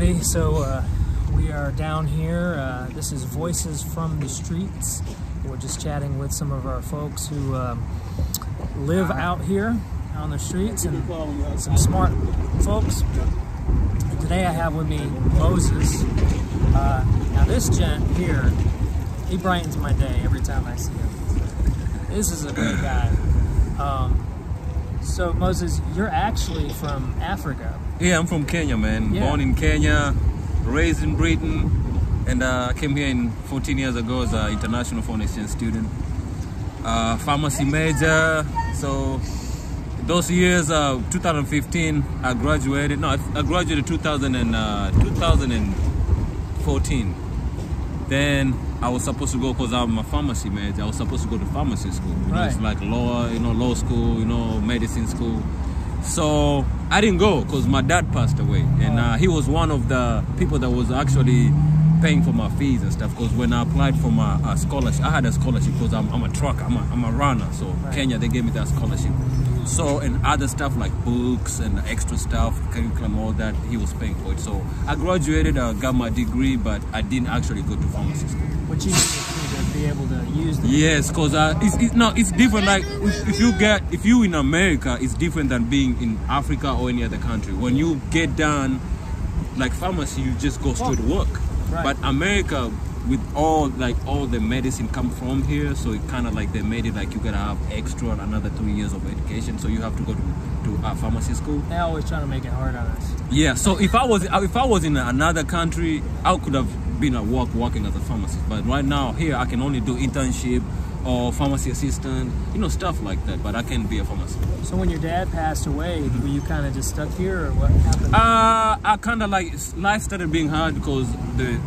Okay, so we are down here. This is Voices from the Streets. We're just chatting with some of our folks who live out here on the streets, and some smart folks. Today I have with me Moses. Now this gent here, he brightens my day every time I see him. This is a great guy. So Moses, you're actually from Africa. Yeah, I'm from Kenya, man. Yeah. Born in Kenya, raised in Britain, and I came here 14 years ago as an international foreign exchange student. Pharmacy major. So those years, 2015, I graduated. No, I graduated 2014. Then I was supposed to go, because I'm a pharmacy major, I was supposed to go to pharmacy school. You know, it's like law school, medicine school. So I didn't go because my dad passed away, and he was one of the people that was actually paying for my fees and stuff. Because when I applied for my scholarship, I had a scholarship because I'm a trucker, I'm a runner. So Kenya, they gave me that scholarship. So, and other stuff like books and extra stuff, curriculum, all that, he was paying for it. So I graduated, got my degree, but I didn't actually go to pharmacy school. What you need to be able to use the Yes, because it's different. Like if you in America, it's different than being in Africa or any other country. When you get done, like pharmacy, you just go straight to work. But America, with all the medicine come from here, so it kind of like they made it like you gotta have extra another 3 years of education, so you have to go to pharmacy school. They always trying to make it hard on us. Yeah, so if I was in another country, I could have been at work working as a pharmacist. But right now here, I can only do internship or pharmacy assistant, stuff like that. But I can't be a pharmacist. So when your dad passed away, were you kind of just stuck here, or what happened? I kind of life started being hard because the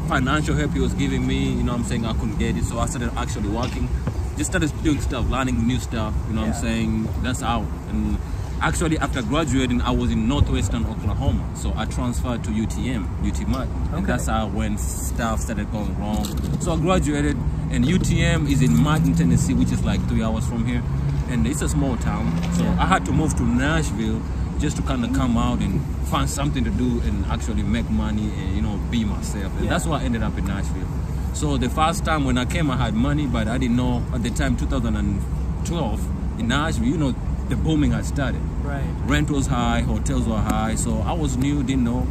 financial help he was giving me, I couldn't get it. So I started actually working, just started doing stuff, learning new stuff, that's how. And actually after graduating, I was in northwestern Oklahoma. So I transferred to UTM, UT Martin. And that's how when stuff started going wrong. So I graduated, and UTM is in Martin, Tennessee, which is like 3 hours from here. And it's a small town. So I had to move to Nashville just to kind of come out and find something to do and actually make money and, be myself. And that's why I ended up in Nashville. So the first time when I came, I had money, but I didn't know at the time, 2012, in Nashville, the booming had started. Rent was high, hotels were high. So I was new, didn't know.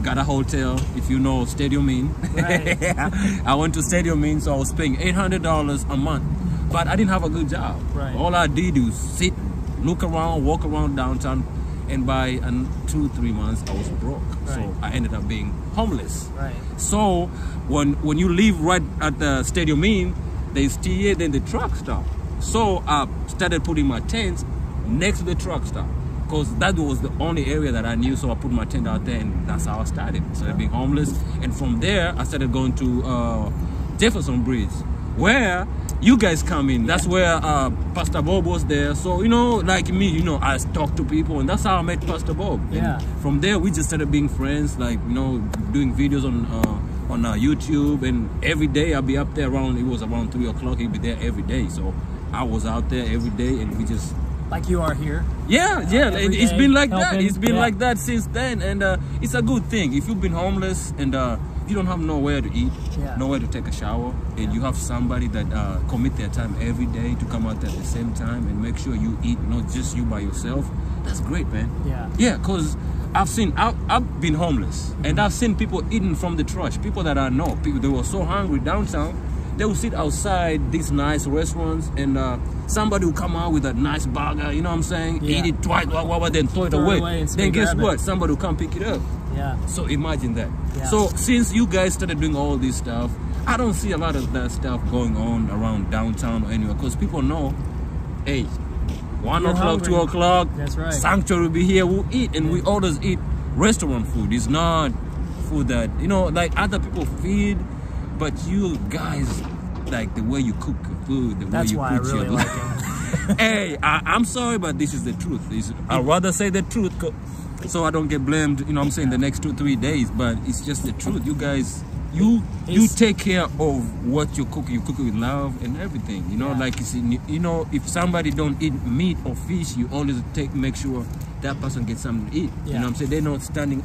Got a hotel, if you know Stadium Inn. I went to Stadium Inn, so I was paying $800 a month. But I didn't have a good job. All I did was sit, look around, walk around downtown, and by 2-3 months I was broke. So I ended up being homeless. So when you live right at the Stadium Inn, there's TA, then the truck stop. So I started putting my tent next to the truck stop, because that was the only area that I knew. So I put my tent out there, and that's how I started. Started being homeless, and from there I started going to Jefferson Bridge, where you guys come in. That's where Pastor Bob was there. So like me, I talked to people, and that's how I met Pastor Bob. And from there we just started being friends, doing videos on YouTube, and every day I'll be up there around 3 o'clock. He'd be there every day, so I was out there every day, and we just like you are here. It's been like that. It's been like that since then, and it's a good thing. If you've been homeless and you don't have nowhere to eat, nowhere to take a shower, and you have somebody that commit their time every day to come out there at the same time and make sure you eat, not just you by yourself, that's great, man. Because I've been homeless, and I've seen people eating from the trash. People that I know, they were so hungry downtown, they would sit outside these nice restaurants, and somebody will come out with a nice burger, eat it twice, then throw it away. Then guess what? Somebody will come pick it up. So imagine that. So since you guys started doing all this stuff, I don't see a lot of that stuff going on around downtown or anywhere, because people know, hey, 1 o'clock, 2 o'clock, Sanctuary will be here, we'll eat, and we always eat restaurant food. It's not food that, like other people feed, but you guys, like the way you cook your food, the way you put your life. Hey, I'm sorry, but this is the truth. I'd rather say the truth, so I don't get blamed, the next 2-3 days, but it's just the truth. You guys, you take care of what you cook it with love and everything, like if somebody don't eat meat or fish, you always make sure that person gets something to eat. You know what I'm saying? They're not standing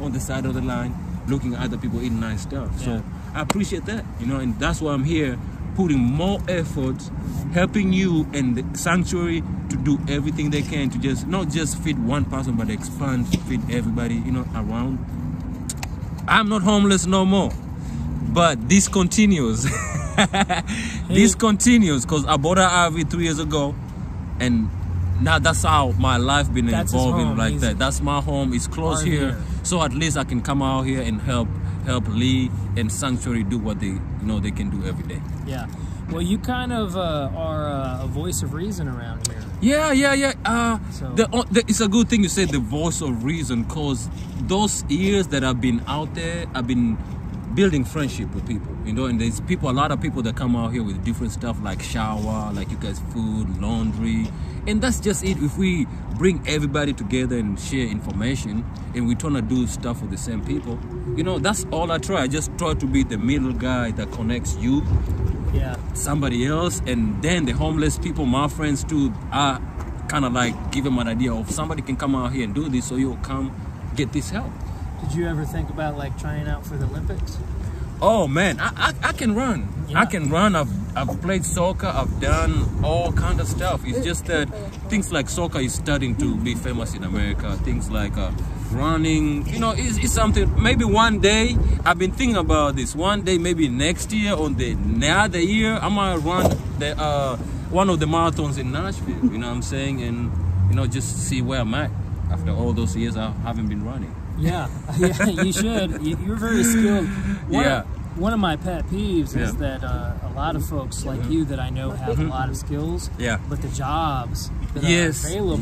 on the side of the line looking at other people eating nice stuff. So I appreciate that, you know, and that's why I'm here, putting more effort, helping you and the sanctuary to do everything they can to just not just feed one person, but expand, feed everybody, you know, around. I'm not homeless no more, but this continues. This continues because I bought an RV 3 years ago, and now that's how my life been evolving like that. That's my home. It's close here, so at least I can come out here and help Lee and Sanctuary do what they they can do every day. Yeah. Well, you kind of are a voice of reason around here. Yeah. It's a good thing you said the voice of reason, because those years that I've been out there, I've been building friendship with people, you know, and there's a lot of people that come out here with different stuff like shower, like you guys, food, laundry, and that's just it. If we bring everybody together and share information and we trying to do stuff with the same people, you know, that's all I try. I just try to be the middle guy that connects you, somebody else, and then the homeless people, my friends too, I kind of like give them an idea of somebody can come out here and do this, so you'll come get this help. Did you ever think about like trying out for the Olympics? Oh man, I can run. Yeah. I can run. I've played soccer. I've done all kind of stuff. It's just that things like soccer is starting to be famous in America. Things like running, you know, it's something. Maybe one day, I've been thinking about this. One day, maybe next year or the other year, I might run the one of the marathons in Nashville. You know what I'm saying? And you know, just see where I'm at after all those years I haven't been running. Yeah, you should. You're very skilled. One of my pet peeves is that a lot of folks like you that I know have a lot of skills, but the jobs that are available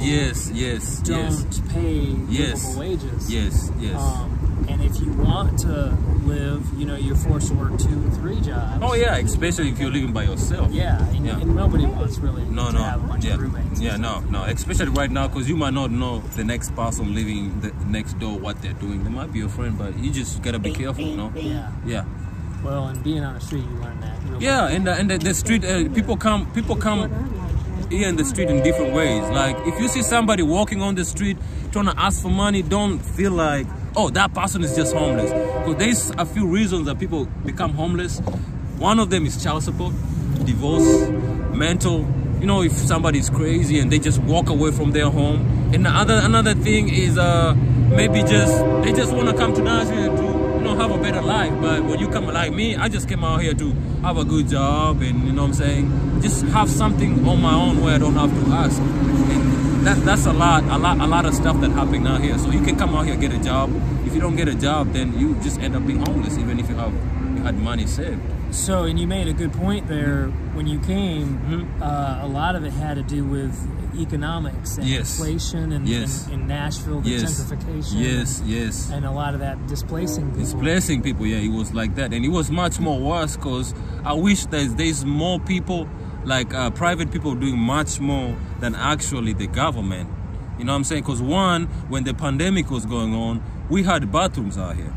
don't pay livable wages. Yes. And if you want to live, you know, you're forced to work 2 or 3 jobs. Oh yeah, especially if you're living by yourself. And nobody wants really to have a bunch of roommates. No, especially right now, because you might not know the next person living next door what they're doing. They might be your friend, but you just gotta be careful, you know. Yeah. Well, and being on the street, you learn that. And the street, people come here in the street in different ways. Like if you see somebody walking on the street trying to ask for money, don't feel like, oh, that person is just homeless. Because there's a few reasons that people become homeless. One of them is child support, divorce, mental. You know, if somebody's crazy and they just walk away from their home. And another thing is maybe they just want to come to Nashville to have a better life. But when you come like me, I just came out here to have a good job, and you know what I'm saying, just have something on my own where I don't have to ask. And that's a lot of stuff that happening out here. So you can come out here and get a job. If you don't get a job, then you just end up being homeless, even if you had money saved. So, and you made a good point there. When you came, a lot of it had to do with economics and inflation and in Nashville, the gentrification. And a lot of that displacing people. Yeah, it was like that. And it was much more worse because I wish there's more people, like private people doing much more than actually the government. You know what I'm saying? Because one, when the pandemic was going on, we had bathrooms out here.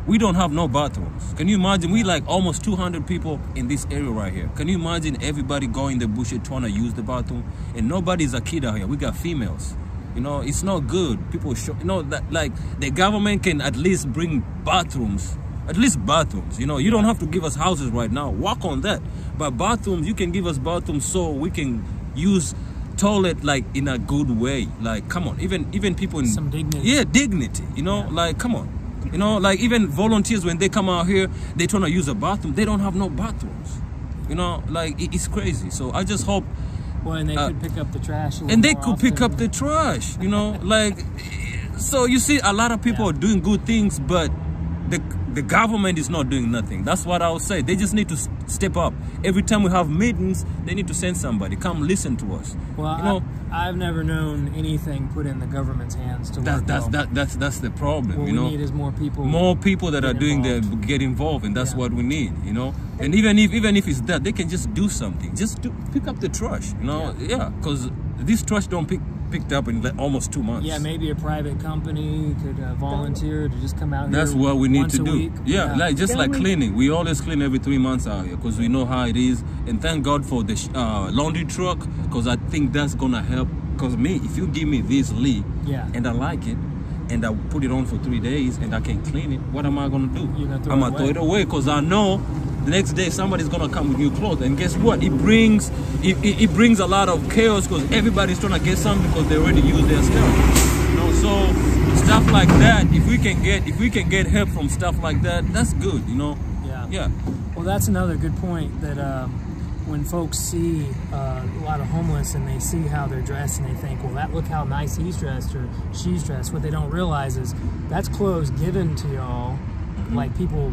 We don't have no bathrooms. Can you imagine? We like almost 200 people in this area right here. Can you imagine everybody going in the bush trying to use the bathroom? And nobody's a kid out here. We got females. You know, it's not good. People show, you know, that like the government can at least bring bathrooms. At least bathrooms. You know, you don't have to give us houses right now. Work on that. But bathrooms, you can give us bathrooms so we can use toilet like in a good way. Like, come on. Even people in some dignity. Yeah, dignity. You know, like, come on. You know, like even volunteers, when they come out here, they trying to use a bathroom. They don't have no bathrooms. You know, like it's crazy. So I just hope. Well, and they could pick up the trash. And they could pick up the trash. You know, like, so you see, a lot of people are doing good things, but the government is not doing nothing. That's what I would say. They just need to step up. Every time we have meetings, they need to send somebody. Come listen to us. Well, you know, I've never known anything put in the government's hands to work. That's the problem. What you know, we need is more people. More people that are doing get involved, and that's what we need. You know, and even if it's that, they can just do something. Just pick up the trash. You know, because this trash don't picked up in almost 2 months. Yeah, maybe a private company could volunteer to just come out here. That's what we need to do. Week. Yeah, like just like cleaning. We always clean every 3 months out here because we know how it is. And thank God for the laundry truck, because I think that's gonna help Because me, if you give me this Lee, Yeah. and I like it, and I put it on for 3 days, and I can't clean it, what am I gonna do? You're gonna throw I'm it gonna throw away. it away because I know the next day somebody's gonna come with new clothes, and guess what? It brings a lot of chaos because everybody's trying to get something because they already used their stuff. You know, so stuff like that. If we can get help from stuff like that, that's good. You know. Yeah. Yeah. Well, that's another good point that when folks see a lot of homeless and they see how they're dressed and they think, well, look how nice he's dressed or she's dressed. What they don't realize is that's clothes given to y'all, like people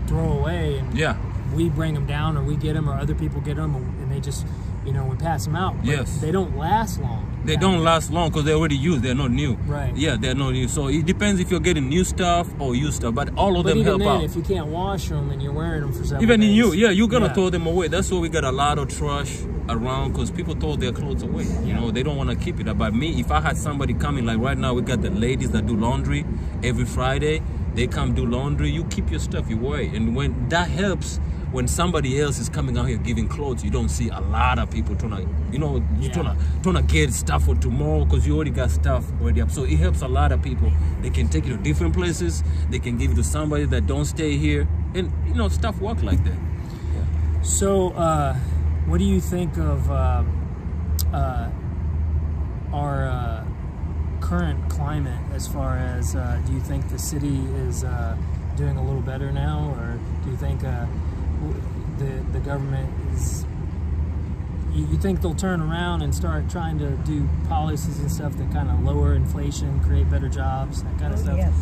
throw away, and Yeah. we bring them down or we get them or other people get them and they just, we pass them out. But Yes. they don't last long. They don't last long because they're already used. They're not new. Right. Yeah, they're not new. So it depends if you're getting new stuff or used stuff. But all of But them even help then, out. if you can't wash them and you're wearing them for several Even in days, you, yeah, you're gonna yeah. throw them away. That's why we got a lot of trash around because people throw their clothes away. You know, they don't want to keep it. But me, if I had somebody coming, like right now, we got the ladies that do laundry every Friday. They come do laundry. You keep your stuff, you wear it. And when that helps, when somebody else is coming out here giving clothes, you don't see a lot of people trying to get stuff for tomorrow because you already got stuff already up. So it helps a lot of people. They can take it to different places. They can give it to somebody that don't stay here. And, stuff work like that. So, what do you think of our current climate as far as, do you think the city is doing a little better now, or do you think the government is, you think they'll turn around and start trying to do policies and stuff that kind of lower inflation, create better jobs, that kind of stuff? Yes.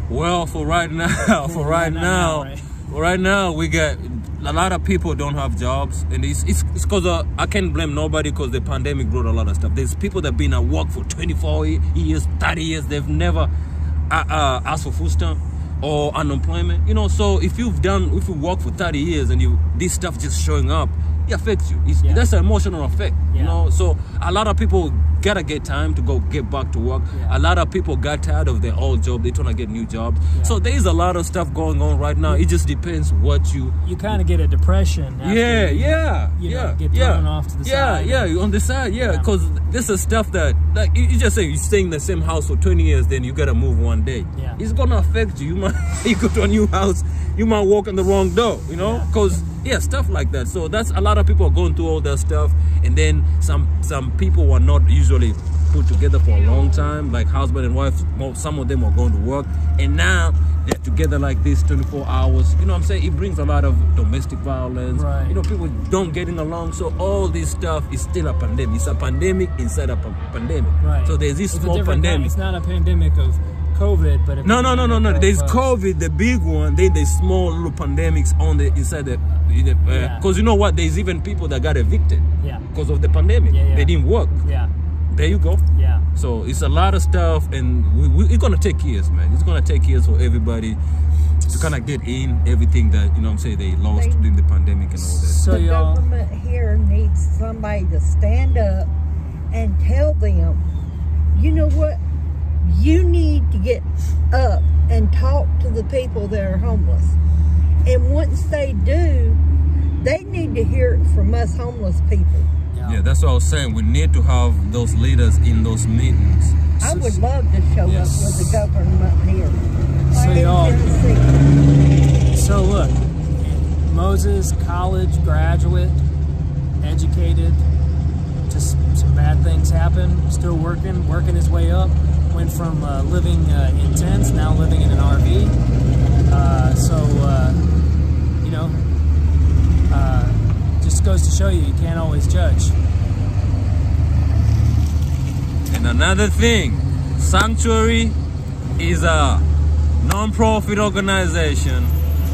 Well, for right now, right now, we got a lot of people don't have jobs, and it's because I can't blame nobody because the pandemic brought a lot of stuff. There's people that have been at work for 24 years, 30 years. They've never asked for food stamp or unemployment. So if you work for 30 years and this stuff just showing up, it affects you. That's an emotional effect. So a lot of people gotta get time to go get back to work. A lot of people got tired of their old job. They're trying to get new jobs. So there's a lot of stuff going on right now. It just depends what you kind of get a depression after get thrown off to the side. On the side, because this is stuff that, like, you just say you stay in the same house for 20 years, then you gotta move one day. It's gonna affect you. You go to a new house, you might walk in the wrong door, because stuff like that. So that's a lot of people are going through all that stuff, and then some people were not usually put together for a long time, like husband and wife. Some of them are going to work, and now they're together like this 24 hours. You know what I'm saying? It brings a lot of domestic violence. Right. People don't getting along. So all this stuff is still a pandemic. It's a pandemic inside a pandemic. Right. So there's this It's small pandemic. It's not a pandemic of COVID, but No. There's COVID, the big one. Then there's small little pandemics on the inside the. Because you know what? There's even people that got evicted. Because of the pandemic. They didn't work. There you go. So it's a lot of stuff, and it's gonna take years, man. It's gonna take years for everybody to kind of get in everything that they lost during the pandemic and all that. So the government here needs somebody to stand up and tell them, you know what? You need to get up and talk to the people that are homeless. And once they do, they need to hear it from us homeless people. Yeah, that's what I was saying. We need to have those leaders in those meetings. I would love to show up with the government here. So look, Moses, college graduate, educated, just some bad things happen, still working his way up, went from living in tents, now living in an RV. Just goes to show you can't always judge. And another thing, Sanctuary is a non-profit organization.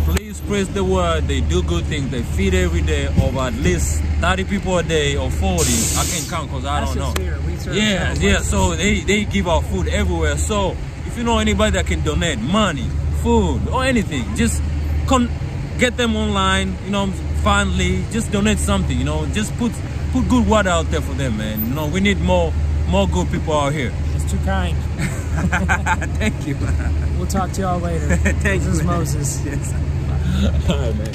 Please spread the word. They do good things. They feed every day of at least 30 people a day or 40. I can't count because I don't know. So they give out food everywhere. So if you know anybody that can donate money, food, or anything, just get them online, finally, just donate something, just put good word out there for them, man. We need more good people out here. It's too kind. Thank you. We'll talk to y'all later. Thank you. This is Moses. Yes. All right, man.